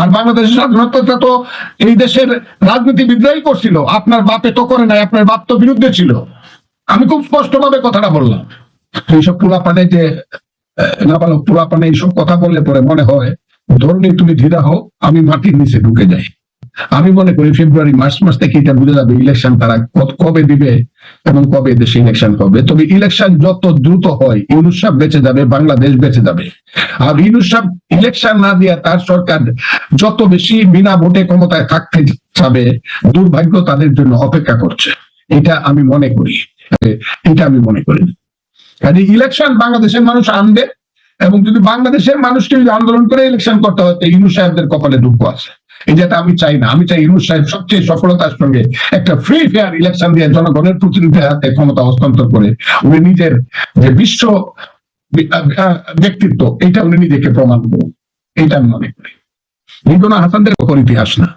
আর বাংলাদেশের স্বাধীনতা তো এই দেশের রাজনীতিবিদরাই করছিল, আপনার বাপে তো করে নাই, আপনার বাপ তো বিরুদ্ধে ছিল। আমি খুব স্পষ্ট ভাবে কথাটা বললাম। এইসব পোলাপানে যে নাবালক পোলাপানে এইসব কথা বললে পরে মনে হয় ধরনের তুমি ধীরা হও, আমি মাটির নিচে ঢুকে যাই। আমি মনে করি ফেব্রুয়ারি মাস থেকে এটা বুঝে যাবে ইলেকশন তারা কবে দিবে এবং কবে দেশে ইলেকশন হবে। তবে ইলেকশন যত দ্রুত হয় ইউনূস সাহেব বেঁচে যাবে, বাংলাদেশ বেঁচে যাবে। আর ইউনূস সাহেব ইলেকশন না দিয়ে তার সরকার যত বেশি বিনা ভোটে ক্ষমতায় থাকতে যাবে, দুর্ভাগ্য তাদের জন্য অপেক্ষা করছে। এটা আমি মনে করি, কাজে ইলেকশন বাংলাদেশের মানুষ আনবে, এবং যদি বাংলাদেশের মানুষকে যদি আন্দোলন করে ইলেকশন করতে হয় ইউনূস সাহেবদের কপালে দুঃখ আছে। যেটা আমি চাই না। আমি চাই ইউনূস সাহেব সবচেয়ে সফলতার সঙ্গে একটা ফ্রি ফেয়ার ইলেকশন দিয়ে জনগণের প্রতিনিধির হাতে ক্ষমতা হস্তান্তর করে উনি নিজের যে বিশ্ব ব্যক্তিত্ব এটা উনি নিজেকে প্রমাণ করুন। এটা আমি মনে করি। রিজওয়ানা হাসানদের কখনো ইতিহাস না।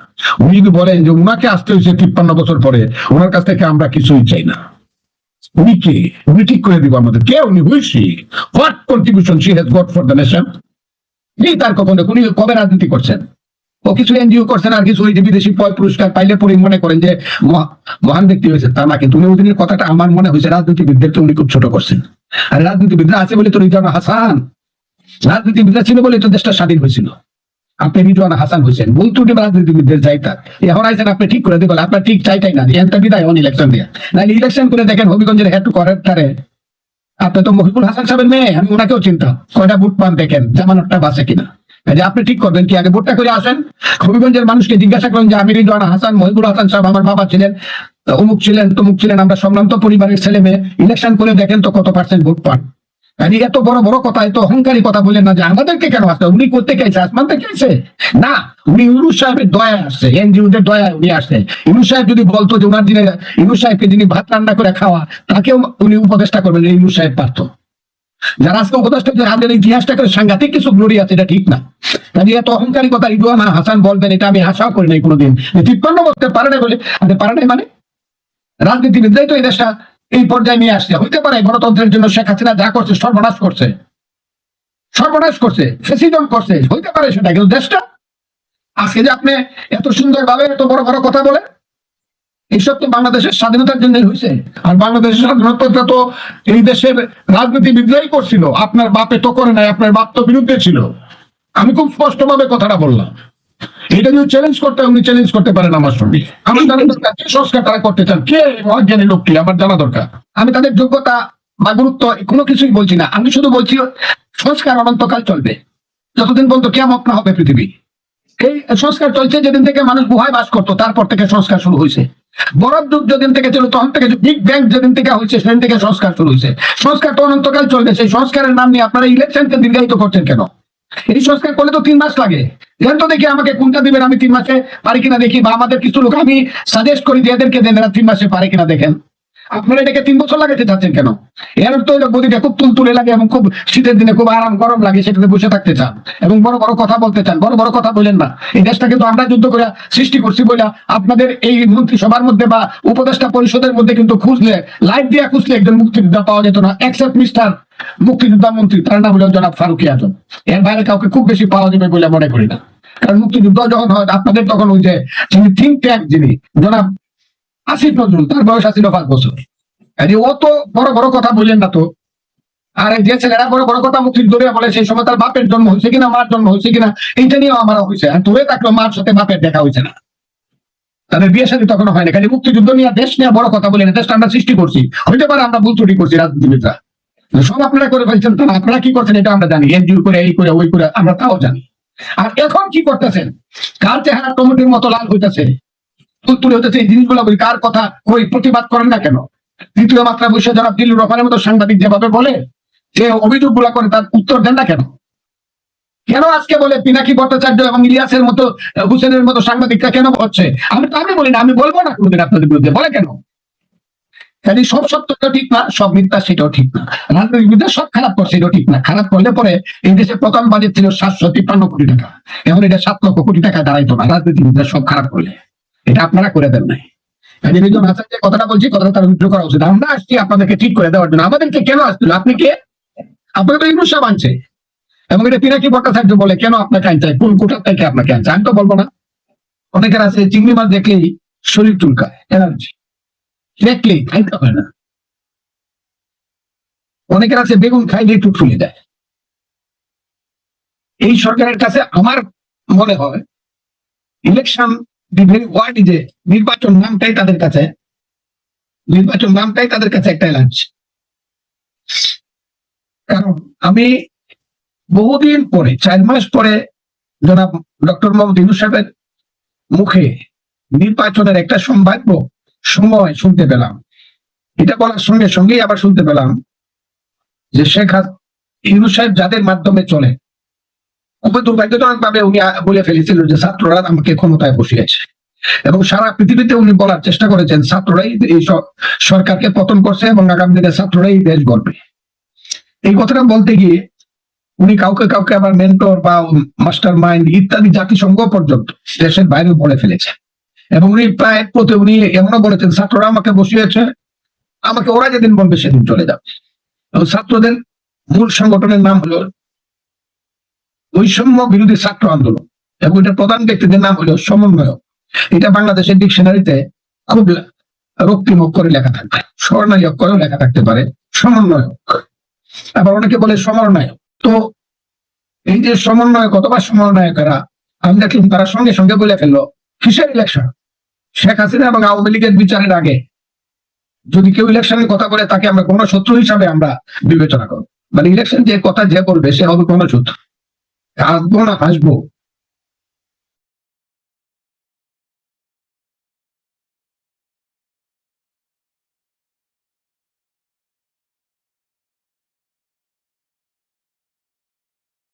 উনি যদি বলেন যে উনাকে আসতে হয়েছে 53 বছর পরে, ওনার কাছ থেকে আমরা কিছুই চাই না। উনি কে? উনি ঠিক করে দিব আমাদের কে উনি, who is she what contribution she has got for the nation. এই তার কখনো উনি কবে রাজনীতি করছেন? ও কিছু এনজিও করছেন আর কিছু ওই যে বিদেশি পুরস্কার পাইলে পরে মনে করেন যে মহান ব্যক্তি হয়েছে, তা না। কিন্তু উনি ওই দিনের কথাটা আমার মনে হয়েছে রাজনীতিবিদদেরকে উনি খুব ছোট করছেন। আর রাজনীতিবিদরা আছে বলে তো রিজওয়ানা হাসান, রাজনীতিবিদরা ছিল বলে তো দেশটা স্বাধীন হয়েছিল। আপনি রিজওয়ানা হাসান হয়েছেন, ভুল ত্রুটি রাজনীতিবিদদের যাইতা এখন আইছেন আপনি ঠিক করে দেবেন। আপনার ঠিক চাইটাই না একটা বিদায় হন ইলেকশন দিয়ে, নাহলে ইলেকশন করে দেখেন হবিগঞ্জের হেড টু করেক্টারে আপনি তো মহিবুল হাসান সাহেবের মেয়ে, আমি ওনাকেও চিনতাম, কয়টা ভোট পান দেখেন, জামানতটা বাঁচে কিনা। আপনি ঠিক করবেন কি আগে ভোটটা করে আসেন, হবিগঞ্জের মানুষকে জিজ্ঞাসা করেন যে আমি রিজওয়ানা হাসান, মহিবুল হাসান সাহেব আমার বাবা ছিলেন, অমুক ছিলেন তমুক ছিলেন, আমরা সম্ভ্রান্ত পরিবারের ছেলে মেয়ে, ইলেকশন করে দেখেন তো কত পার্সেন্ট ভোট পান। এত বড় বড় কথা, এত অহংকারী কথা বলেন না যে আমাদেরকে কেন আসতে, উনি করতে চাইছে আসমান থেকে আইছে না, উনি ইউনূস সাহেবের দয়া আসছে, এনজিওদের দয়া উনি আসছে। ইউনূস সাহেব যদি বলতো যে ওনার দিনে ইউনূস সাহেবকে যিনি ভাত রান্না করে খাওয়া তাকেও উনি উপদেষ্টা করবেন, ইউনূস সাহেব পারত। যারা আজকে উপদেষ্টা আমাদের ইতিহাসটা করে সাংঘাতিক কিছু গ্লোরি আছে, এটা ঠিক না। কাজে এত অহংকারী কথা রিজওয়ানা হাসান বলবেন এটা আমি আশাও করি নাই কোনোদিন। 53 করতে পারে না বলে পারে নাই মানে রাজনীতিবিদরাই তো এই দেশটা এই পর্যায়ে নিয়ে আসছে। হইতে পারে গণতন্ত্রের জন্য শেখ হাসিনা যা করছে সর্বনাশ করছে, ফেসিজম করছে, হইতে পারে সেটা, কিন্তু দেশটা আজকে যে আপনি এত সুন্দর ভাবে এত বড় বড় কথা বলে, এইসব তো বাংলাদেশের স্বাধীনতার জন্য হয়েছে। আর বাংলাদেশের স্বাধীনতা তো এই দেশের রাজনীতিবিদরাই করছিল, আপনার বাপে তো করে নাই, আপনার বাপ তো বিরুদ্ধে ছিল। আমি খুব স্পষ্ট ভাবে কথাটা বললাম। এটা যদি চ্যালেঞ্জ করতে উনি চ্যালেঞ্জ করতে পারেন আমার সঙ্গে। আমার জানা দরকার কি সংস্কার তারা করতে চান, কে অজ্ঞানী লোকটি আমার জানা দরকার। আমি তাদের যোগ্যতা বা গুরুত্ব কোনো কিছুই বলছি না, আমি শুধু বলছি সংস্কার অনন্তকাল চলবে, যতদিন পর্যন্ত কিয়ামত না হবে পৃথিবী। এই সংস্কার চলছে যেদিন থেকে মানুষ গুহায় বাস করতো, তারপর থেকে সংস্কার শুরু হয়েছে। বরফ যুগ যেদিন থেকে ছিল তখন থেকে, বিগ ব্যাং যেদিন থেকে হয়েছে সেদিন থেকে সংস্কার শুরু হয়েছে। সংস্কার তো অনন্তকাল চলবে। সেই সংস্কারের নাম নিয়ে আপনারা ইলেকশনকে দীর্ঘায়িত করছেন কেন? এই সংস্কার করলে তো 3 মাস লাগে। এখন তো দেখি আমাকে কোনটা দিবেন, আমি 3 মাসে পারি কিনা দেখি, বা আমাদের কিছু লোক আমি সাজেস্ট করি যে এদেরকে দেন, এরা 3 মাসে পারে কিনা দেখেন। আপনারা এটাকে 3 বছর লাগাতে চাচ্ছেন কেন? এর তো বডিটা খুব তুলতুলে লাগে এবং খুব শীতের দিনে খুব আরাম গরম লাগে, সেটাতে বসে থাকতে চান এবং বড় বড় কথা বলতে চান। বড় বড় কথা বলেন না। এই দেশটাকে তো আমরা যুদ্ধ করে সৃষ্টি করছি বলে আপনাদের এই মন্ত্রিসভার মধ্যে বা উপদেষ্টা পরিষদের মধ্যে কিন্তু খুঁজলে, লাইভ দিয়ে খুঁজলে একজন মুক্তিযোদ্ধা পাওয়া যেত না, এক্সেপ্ট মিস্টার মুক্তিযোদ্ধা মন্ত্রী, তার নাম হলো জনাব ফারুকী আজম। এর বাইরে কাউকে খুব বেশি পাওয়া যাবে বলে মনে করি না। কারণ মুক্তিযুদ্ধ যখন হয় আপনাদের তখন ওই যে যিনি থিঙ্ক ট্যাঙ্ক, যিনি জনাব আসিফ নজরুল, তার বয়স ছিল 5 বছর। ও তো বড় বড় কথা বললেন না তো। আর যে ছেলেরা বড় বড় কথা মুক্তিযুদ্ধ বলে, সেই সময় তার বাপের জন্ম হয়েছে কিনা, মার জন্ম হয়েছে কিনা, এইটা নিয়েও আমার হয়েছে। আর দূরে থাকলেও মার সাথে বাপের দেখা হয়েছে না, তাদের বিয়ে সাথে তখন হয় না। খালি মুক্তিযুদ্ধ নিয়ে দেশ নিয়ে বড় কথা বলে না। দেশটা আমরা সৃষ্টি করছি, হইতে পারে আমরা ভুল ত্রুটি করছি, রাজনীতিবিদরা সব আপনারা করে ফেলছেন, তা আপনারা কি করছেন এটা আমরা জানি, এনজিও করে এই করে ওই করে আমরা তাও জানি। আর এখন কি করতেছেন, কার চেহারা টমেটোর মতো লাল হইতেছে, তুলতুলে হইতেছে, এই জিনিসগুলো কার কথা ওই প্রতিবাদ করেন না কেন? দ্বিতীয় মাত্রা বসে জনাব দিলুর রহমানের মতো সাংবাদিক যেভাবে বলে, যে অভিযোগ গুলা করে, তার উত্তর দেন না কেন? কেন আজকে বলে পিনাকি ভট্টাচার্য এবং ইলিয়াসের মতো হুসেনের মতো সাংবাদিকরা কেন হচ্ছে? আমি বলি না, আমি বলবো না কোনদিন আপনাদের বিরুদ্ধে, বলে কেন? সব সত্য ঠিক না, সব মিথ্যা সেটাও ঠিক না। রাজনীতিবিদরা সব খারাপ করছে এটাও ঠিক না। খারাপ করলে পরে এই দেশে প্রথম বাজেট ছিল 753 কোটি টাকা, এখন এটা 7 লক্ষ কোটি টাকা দাঁড়াইতো না রাজনীতিবিদরা সব খারাপ করলে। এটা আপনারা করে দেন নাই। রিজওয়ানা হাসান যে কথাটা বলছি, কথাটা তার উইথড্র করা উচিত। আমরা আসছি আপনাদেরকে ঠিক করে দেওয়ার জন্য। আমাদেরকে কেন আসছিল? আপনি কে? আপনাকে তো ইউনূস সাহেব আনছে। এবং এটা পিনাকি ভট্টাচার্য বলে, কেন আপনাকে আনতে হয়, কোন কোটার থেকে আপনাকে আনছে, আমি তো বলবো না। অনেকের আছে চিংড়ি মাছ দেখলেই শরীর চুলকায়, এনার্জি দেখলেই খাইতে হয় না। অনেকের আছে বেগুন খাইলে একটু ফুলে দেয়। এই সরকারের কাছে আমার মনে হয় ইলেকশন ওয়ার্ড যে নির্বাচন নামটাই তাদের কাছে একটা লাঞ্চ। কারণ আমি বহুদিন পরে 4 মাস পরে জনাব ডক্টর মোহাম্মদ ইউনূস সাহেবের মুখে নির্বাচনের একটা সম্ভাব্য সময় শুনতে পেলাম। এটা বলার সঙ্গে সঙ্গেই আবার শুনতে পেলাম যে শেখ ইউনূস সাহেব যাদের মাধ্যমে চলে, খুবই দুর্ভাগ্যজনক ভাবে উনি বলে ফেলেছিল যে ছাত্ররা আমাকে ক্ষমতায় বসিয়েছে, এবং সারা পৃথিবীতে উনি বলার চেষ্টা করেছেন ছাত্ররাই এই সরকারকে পতন করছে এবং আগামী দিনে ছাত্ররাই দেশ গড়বে। এই কথাটা বলতে গিয়ে উনি কাউকে কাউকে আবার মেন্টর বা মাস্টার মাইন্ড ইত্যাদি জাতিসংঘ পর্যন্ত দেশের বাইরে বলে ফেলেছেন। এবং উনি প্রায় উনি এমনও বলেছেন ছাত্ররা আমাকে বসিয়েছে, আমাকে ওরা যেদিন বলবে সেদিন চলে যাবে। এবং ছাত্রদের মূল সংগঠনের নাম হলো বৈষম্য বিরোধী ছাত্র আন্দোলন, এবং এটার প্রধান ব্যক্তিদের নাম হলো সমন্বয়ক। এটা বাংলাদেশের ডিকশনারিতে খুব রক্তিমুখ করে লেখা থাকবে, স্বর্ণায়ক করেও লেখা থাকতে পারে, সমন্বয়ক। আবার অনেকে বলে সমন্বয়ক। তো এই যে সমন্বয়ক অথবা সমন্বয়কেরা, আমি দেখলাম তারা সঙ্গে সঙ্গে বলে ফেললো কিসের ইলেকশন, শেখ হাসিনা এবং আওয়ামী লীগের বিচারের আগে যদি কেউ ইলেকশনের কথা বলে তাকে আমরা কোনো শত্রু হিসাবে আমরা বিবেচনা করবো। মানে ইলেকশন যে কথা যে বলবে সে হবে কোনো শত্রু, হাসবো না হাসবো